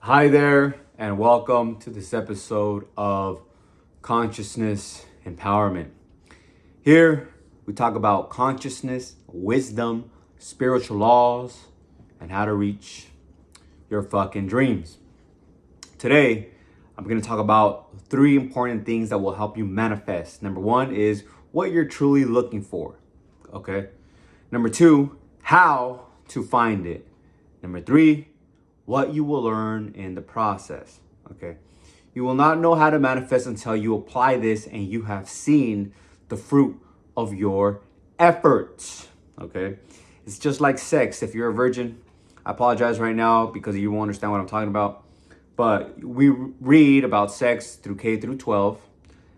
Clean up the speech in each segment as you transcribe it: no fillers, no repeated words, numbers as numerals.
Hi there, and welcome to this episode of Consciousness Empowerment. Here, we talk about consciousness, wisdom, spiritual laws, and how to reach your fucking dreams. Today, I'm going to talk about three important things that will help you manifest. Number one is what you're truly looking for. Okay. Number two, how to find it. Number three, what you will learn in the process. Okay. You will not know how to manifest until you apply this and you have seen the fruit of your efforts. Okay. It's just like sex. If you're a virgin, I apologize right now because you won't understand what I'm talking about. But we read about sex through K through 12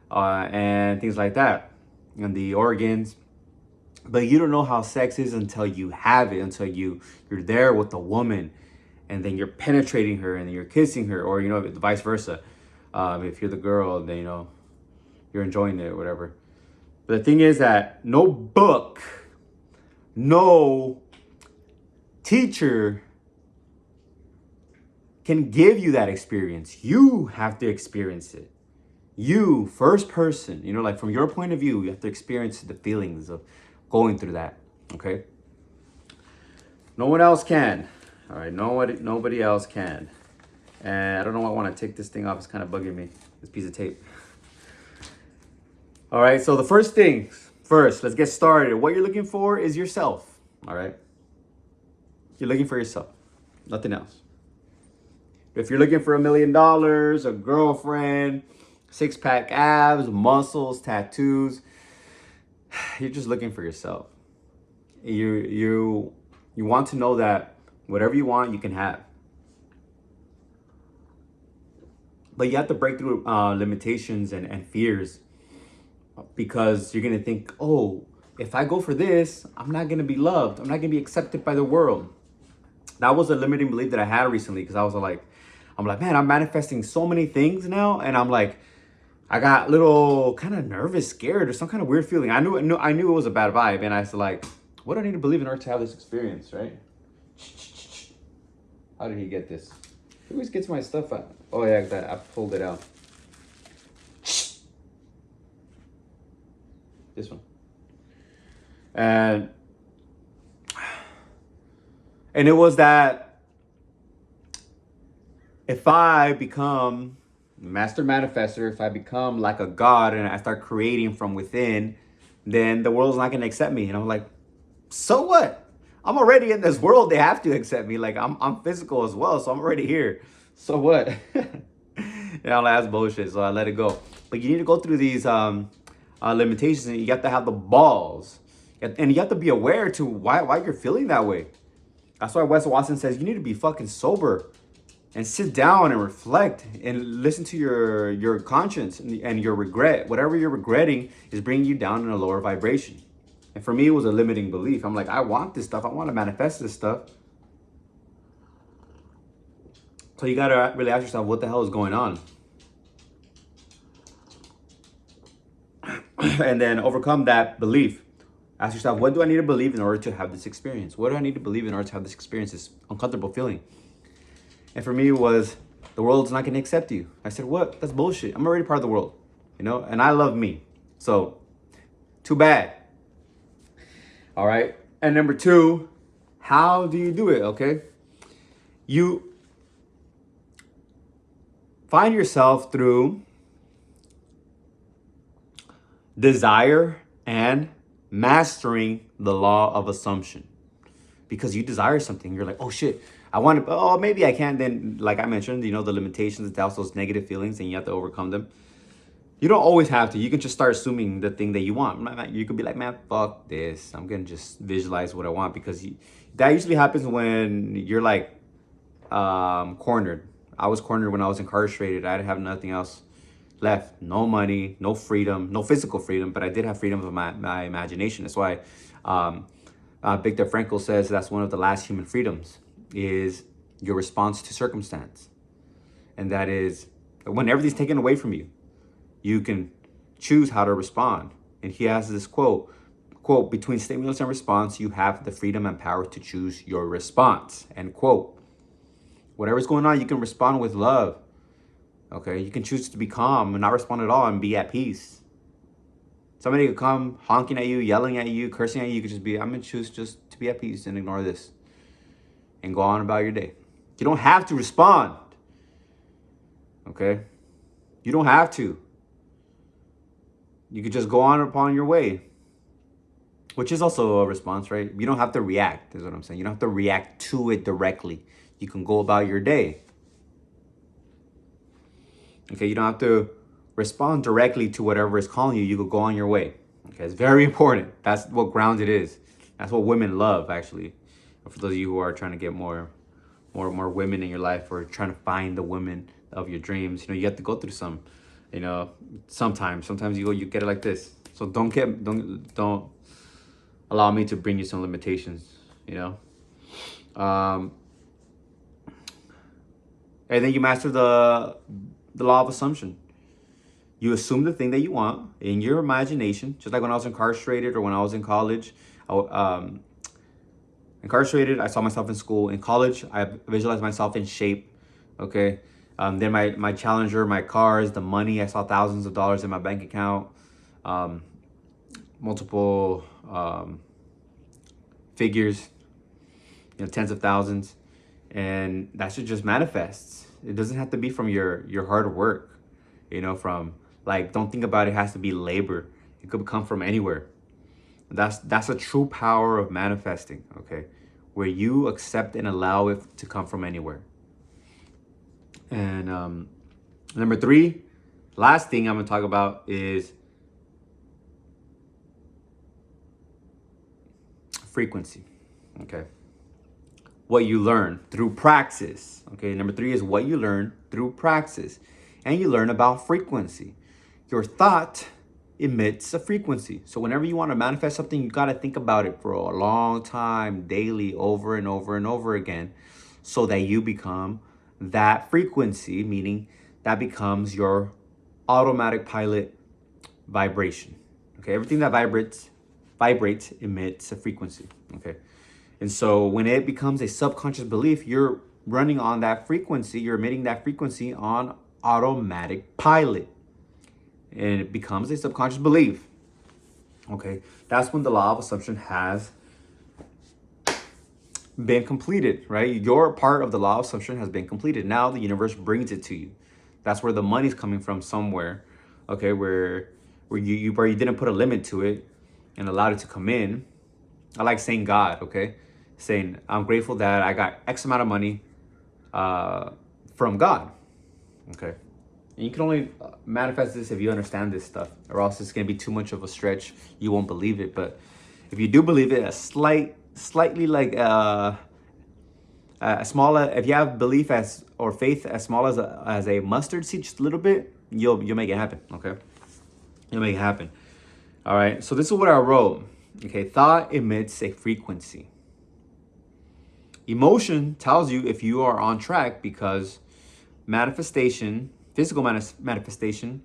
and things like that, and the organs. But you don't know how sex is until you have it, until you're there with the woman, and then you're penetrating her, and then you're kissing her, or vice versa. If you're the girl, then you're enjoying it or whatever. But the thing is that no book, no teacher can give you that experience. You have to experience it. You, first person, like from your point of view, you have to experience the feelings of going through that. Okay. No one else can. All right. Nobody else can. And I don't know why I want to take this thing off. It's kind of bugging me. This piece of tape. All right. So the first, let's get started. What you're looking for is yourself. All right. You're looking for yourself. Nothing else. If you're looking for $1 million, a girlfriend, six-pack abs, muscles, tattoos, you're just looking for yourself. You want to know that whatever you want, you can have. But you have to break through limitations and fears, because you're going to think, oh, if I go for this, I'm not going to be loved. I'm not going to be accepted by the world. That was a limiting belief that I had recently, because I'm like, man, I'm manifesting so many things now. And I'm like, I got a little kind of nervous, scared, or some kind of weird feeling. I knew it was a bad vibe. And I was like, what do I need to believe in order to have this experience, right? How did he get this? He always gets my stuff out. Oh yeah, I pulled it out. This one. And it was that if I become master manifester, if I become like a god and I start creating from within, then the world's not going to accept me. And I'm like, so what? I'm already in this world. They have to accept me. Like I'm physical as well. So I'm already here. So what? That's bullshit. So I let it go. But you need to go through these limitations, and you have to have the balls, and you have to be aware to why you're feeling that way. That's why Wes Watson says you need to be fucking sober and sit down and reflect and listen to your conscience and your regret. Whatever you're regretting is bringing you down in a lower vibration. And for me, it was a limiting belief. I'm like, I want this stuff. I want to manifest this stuff. So you got to really ask yourself, what the hell is going on? And then overcome that belief. Ask yourself, what do I need to believe in order to have this experience? What do I need to believe in order to have this experience, this uncomfortable feeling? And for me, it was, the world's not going to accept you. I said, what? That's bullshit. I'm already part of the world, and I love me. So, too bad. All right. And number two, how do you do it? Okay. You find yourself through desire and mastering the law of assumption. Because you desire something, you're like, oh shit, I want to, oh, maybe I can. Then, like I mentioned, the limitations, the doubts, those negative feelings, and you have to overcome them. You don't always have to. You can just start assuming the thing that you want. You could be like, man, fuck this. I'm going to just visualize what I want, because that usually happens when you're like cornered. I was cornered when I was incarcerated. I didn't have nothing else left. No money, no freedom, no physical freedom, but I did have freedom of my imagination. That's why Viktor Frankl says that's one of the last human freedoms, is your response to circumstance. And that is, when everything's taken away from you, you can choose how to respond. And he has this quote, between stimulus and response, you have the freedom and power to choose your response, end quote. Whatever's going on, you can respond with love. Okay, you can choose to be calm and not respond at all and be at peace. Somebody could come honking at you, yelling at you, cursing at you. You could just be, I'm gonna choose just to be at peace and ignore this and go on about your day. You don't have to respond. Okay? You don't have to. You could just go on upon your way, which is also a response, right? You don't have to react, is what I'm saying. You don't have to react to it directly. You can go about your day. Okay, you don't have to respond directly to whatever is calling you. You could go on your way. Okay, it's very important. That's what grounded is. That's what women love, actually. For those of you who are trying to get more women in your life, or trying to find the women of your dreams, you know, you have to go through some, you know, sometimes you get it like this. So don't allow me to bring you some limitations, you know. And then you master the law of assumption. You assume the thing that you want in your imagination, just like when I was incarcerated or when I was in college. Incarcerated, I saw myself in school. In college, I visualized myself in shape. Okay. Then my Challenger, my cars, the money. I saw thousands of dollars in my bank account. Multiple figures, you know, tens of thousands, and that should just manifest. It doesn't have to be from your hard work, you know. From like, don't think about it has to be labor. It could come from anywhere. That's a true power of manifesting, okay? Where you accept and allow it to come from anywhere. And number 3, last thing I'm gonna talk about is frequency, okay? What you learn through praxis, okay? Number 3 is what you learn through praxis. And you learn about frequency. Your thought emits a frequency. So whenever you want to manifest something, you got to think about it for a long time, daily, over and over and over again, so that you become that frequency, meaning that becomes your automatic pilot vibration. Okay, everything that vibrates emits a frequency. Okay, and so when it becomes a subconscious belief, you're running on that frequency, you're emitting that frequency on automatic pilot, and it becomes a subconscious belief. Okay, that's when the law of assumption has been completed, right? Your part of the law of assumption has been completed. Now the universe brings it to you. That's where the money's coming from, somewhere. Okay, where you didn't put a limit to it and allowed it to come in. I like saying God, okay? Saying, I'm grateful that I got X amount of money from God, okay? And you can only manifest this if you understand this stuff, or else it's going to be too much of a stretch. You won't believe it. But if you do believe it, slightly like small, if you have belief or faith as small as a mustard seed, just a little bit, you'll make it happen, okay? You'll make it happen. All right, so this is what I wrote. Okay, thought emits a frequency. Emotion tells you if you are on track, because manifestation, physical manifestation,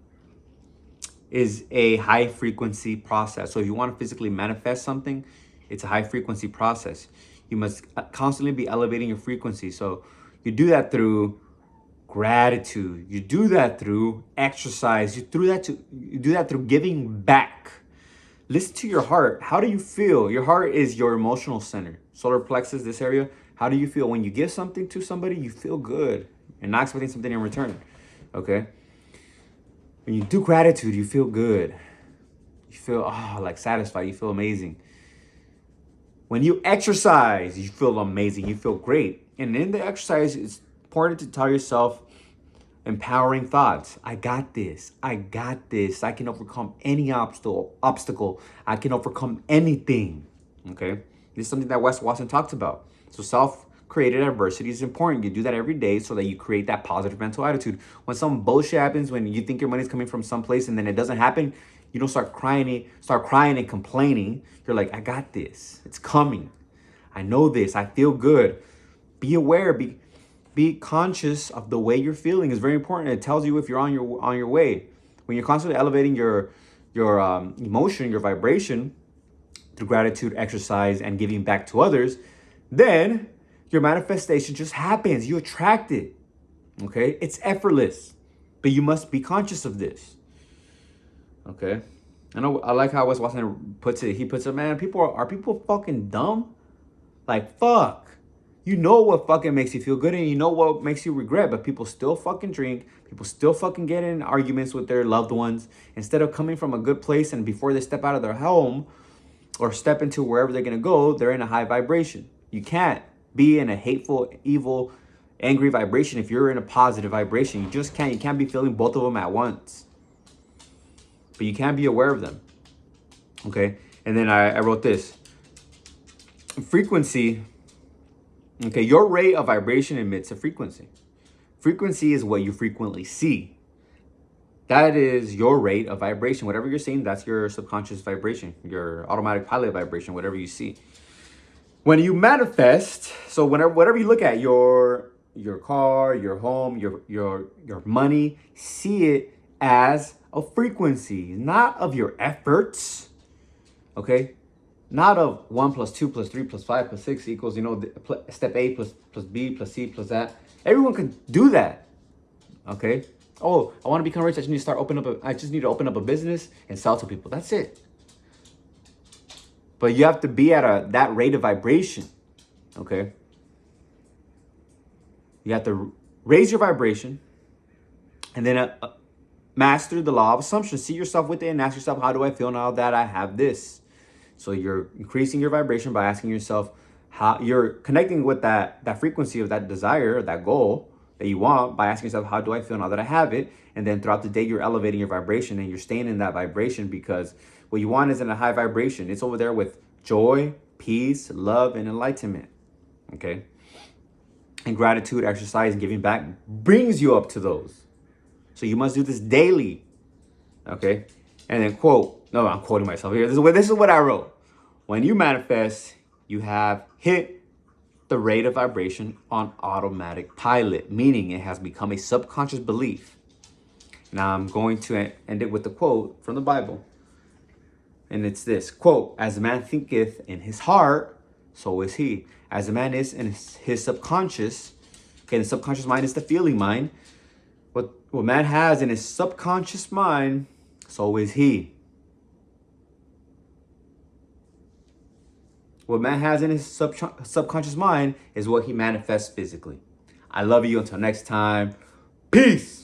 is a high frequency process. So if you want to physically manifest something, it's a high frequency process. You must constantly be elevating your frequency. So you do that through gratitude. You do that through exercise. You do that through giving back. Listen to your heart. How do you feel? Your heart is your emotional center. Solar plexus, this area. How do you feel when you give something to somebody? You feel good. You're not expecting something in return. Okay? When you do gratitude, you feel good. You feel like satisfied. You feel amazing. When you exercise, you feel amazing. You feel great. And in the exercise, it's important to tell yourself empowering thoughts. I got this. I got this. I can overcome any obstacle. I can overcome anything. Okay? This is something that Wes Watson talked about. So self-created adversity is important. You do that every day so that you create that positive mental attitude. When some bullshit happens, when you think your money's coming from someplace and then it doesn't happen, you don't start crying and complaining. You're like, I got this. It's coming. I know this. I feel good. Be aware. Be conscious of the way you're feeling. It's very important. It tells you if you're on your way. When you're constantly elevating your emotion, your vibration through gratitude, exercise, and giving back to others, then Your manifestation just happens. You attract it. Okay? It's effortless. But you must be conscious of this. Okay? I like how Wes Watson puts it. He puts it, man, are people fucking dumb? Like, fuck. You know what fucking makes you feel good and you know what makes you regret, but people still fucking drink. People still fucking get in arguments with their loved ones. Instead of coming from a good place and before they step out of their home or step into wherever they're going to go, they're in a high vibration. You can't be in a hateful, evil, angry vibration if you're in a positive vibration. You just can't. You can't be feeling both of them at once. But you can be aware of them. Okay? And then I wrote this. Frequency. Okay, your rate of vibration emits a frequency. Frequency is what you frequently see. That is your rate of vibration. Whatever you're seeing, that's your subconscious vibration, your automatic pilot vibration, whatever you see. When you manifest, so whatever you look at, your car, your home, your money, see it as a frequency, not of your efforts. Okay? Not of 1 + 2 + 3 + 5 + 6 equals, step A plus B plus C plus that. Everyone can do that. Okay? Oh, I want to become rich. I just need to open up a business and sell to people. That's it. But you have to be at that rate of vibration. Okay? You have to raise your vibration and then master the law of assumption. See yourself with it and ask yourself, how do I feel now that I have this? So you're increasing your vibration by asking yourself how you're connecting with that frequency of that desire, that goal that you want, by asking yourself, how do I feel now that I have it? And then throughout the day, you're elevating your vibration and you're staying in that vibration because what you want is in a high vibration. It's over there with joy, peace, love, and enlightenment. Okay? And gratitude, exercise, and giving back brings you up to those. So you must do this daily. Okay? And then I'm quoting myself here. This is what I wrote. When you manifest, you have hit the rate of vibration on automatic pilot, meaning it has become a subconscious belief. Now I'm going to end it with a quote from the Bible. And it's this, quote, as a man thinketh in his heart, so is he. As a man is in his subconscious, okay, the subconscious mind is the feeling mind. What man has in his subconscious mind, so is he. What man has in his subconscious mind is what he manifests physically. I love you. Until next time. Peace.